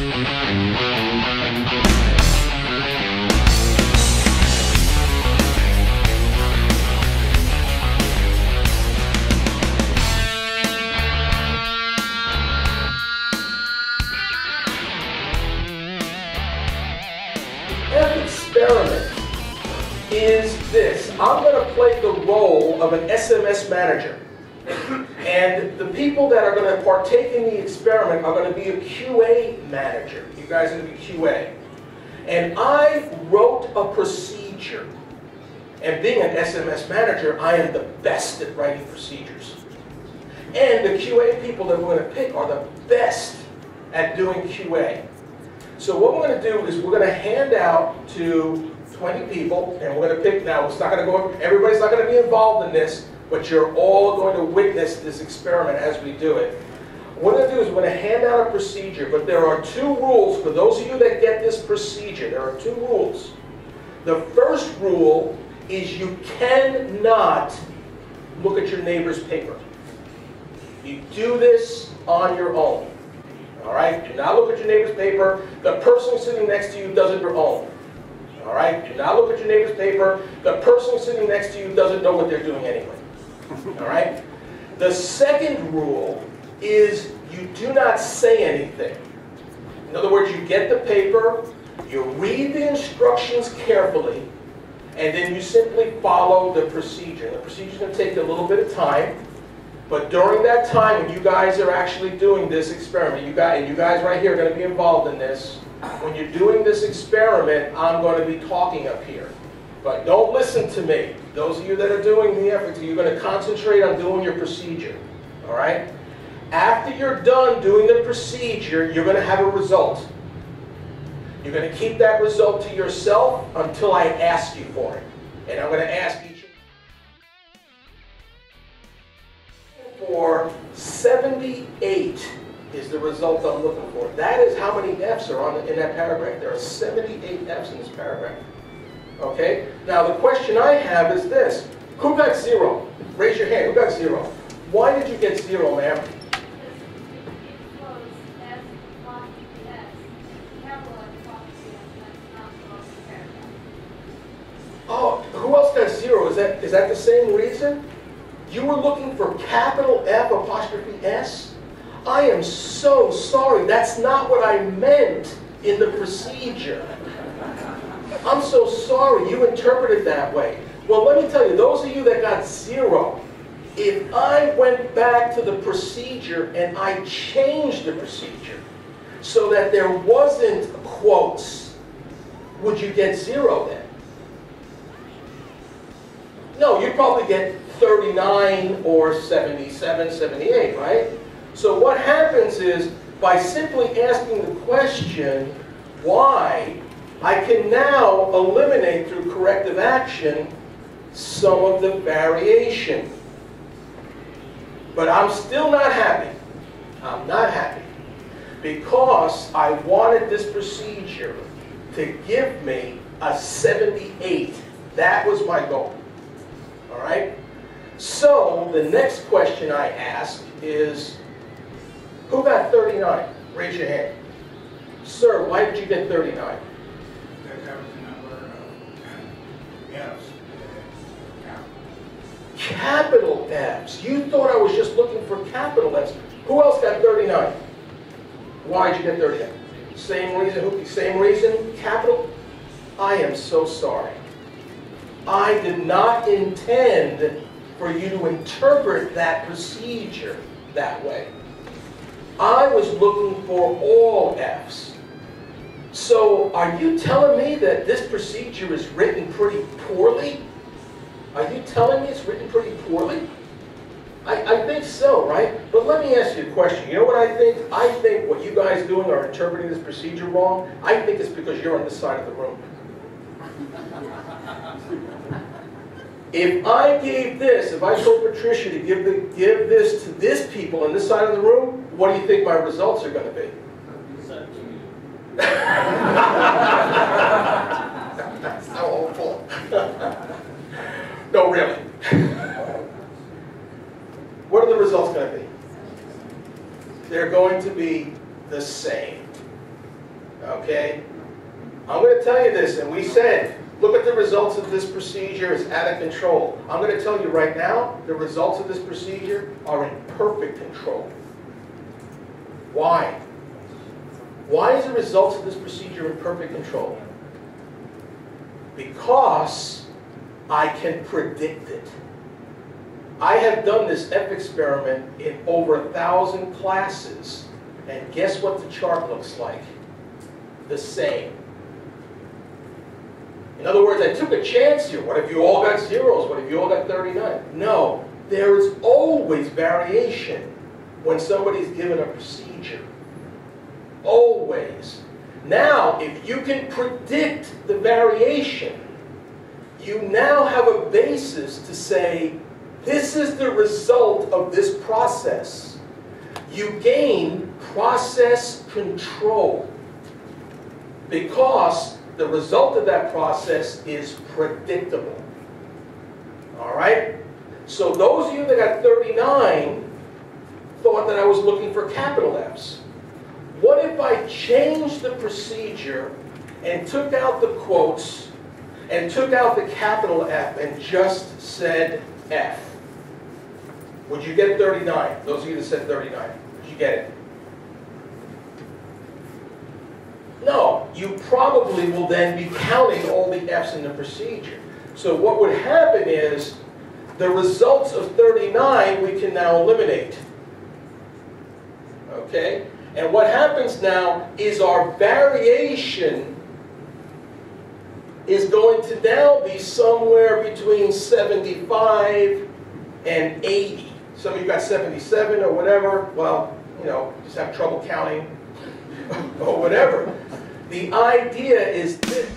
Experiment is this. I'm going to play the role of an SMS manager. And the people that are going to partake in the experiment are going to be a QA manager. You guys are going to be QA. And I wrote a procedure. And being an SMS manager, I am the best at writing procedures. And the QA people that we're going to pick are the best at doing QA. So what we're going to do is we're going to hand out to 20 people, and we're going to pick, now it's not going to go, everybody's not going to be involved in this, but you're all going to witness this experiment as we do it. What we're going to do is we're going to hand out a procedure, but there are two rules for those of you that get this procedure. There are two rules. The first rule is you cannot look at your neighbor's paper. You do this on your own. All right? Do not look at your neighbor's paper. The person sitting next to you does it your own. All right? Do not look at your neighbor's paper. The person sitting next to you doesn't know what they're doing anyway. All right? The second rule is you do not say anything. In other words, you get the paper, you read the instructions carefully, and then you simply follow the procedure. The procedure is going to take a little bit of time. But during that time, when you guys are actually doing this experiment, you guys right here are going to be involved in this. When you're doing this experiment, I'm going to be talking up here. But don't listen to me. Those of you that are doing the effort, you're going to concentrate on doing your procedure. All right? After you're done doing the procedure, you're going to have a result. You're going to keep that result to yourself until I ask you for it. And I'm going to ask each for 78 is the result I'm looking for. That is how many F's are in that paragraph. There are 78 F's in this paragraph. Okay? Now the question I have is this. Who got 0? Raise your hand. Who got 0? Why did you get 0, ma'am? Oh, who else got 0? Is that the same reason? You were looking for capital F apostrophe S? I am so sorry. That's not what I meant in the procedure. I'm so sorry. You interpreted that way. Well, let me tell you, those of you that got 0, if I went back to the procedure and I changed the procedure so that there wasn't quotes, would you get 0 then? No, you'd probably get 39 or 77, 78, right? So what happens is, by simply asking the question, why, I can now eliminate through corrective action some of the variation. But I'm still not happy. I'm not happy. Because I wanted this procedure to give me a 78. That was my goal. All right? So the next question I ask is, who got 39? Raise your hand. Sir, why did you get 39? That was the number of F's. Capital F's. You thought I was just looking for capital F's. Who else got 39? Why did you get 39? Same reason, same reason, capital? I am so sorry. I did not intend for you to interpret that procedure that way. I was looking for all F's. So are you telling me that this procedure is written pretty poorly? Are you telling me it's written pretty poorly? I think so, right? But let me ask you a question. You know what I think? I think what you guys doing are interpreting this procedure wrong. I think it's because you're on this side of the room. If I gave this, if I told Patricia to give this to this people on this side of the room, what do you think my results are going to be? So hopeful. No, really. What are the results going to be? They're going to be the same. Okay? I'm going to tell you this, and we said, look at the results of this procedure, it's out of control. I'm going to tell you right now, the results of this procedure are in perfect control. Why? Why is the results of this procedure in perfect control? Because I can predict it. I have done this F experiment in over 1,000 classes, and guess what the chart looks like? The same. In other words, I took a chance here. What if you all got zeros? What if you all got 39? No, there is always variation when somebody's given a procedure. Always. Now, if you can predict the variation, you now have a basis to say, this is the result of this process. You gain process control because the result of that process is predictable. All right? So those of you that got 39 thought that I was looking for capital Fs. What if I changed the procedure and took out the quotes and took out the capital F and just said F? Would you get 39? Those of you that said 39, would you get it? No, you probably will then be counting all the F's in the procedure. So what would happen is the results of 39 we can now eliminate. Okay? And what happens now is our variation is going to now be somewhere between 75 and 80. Some of you got 77 or whatever. Well, you know, just have trouble counting or whatever. The idea is this.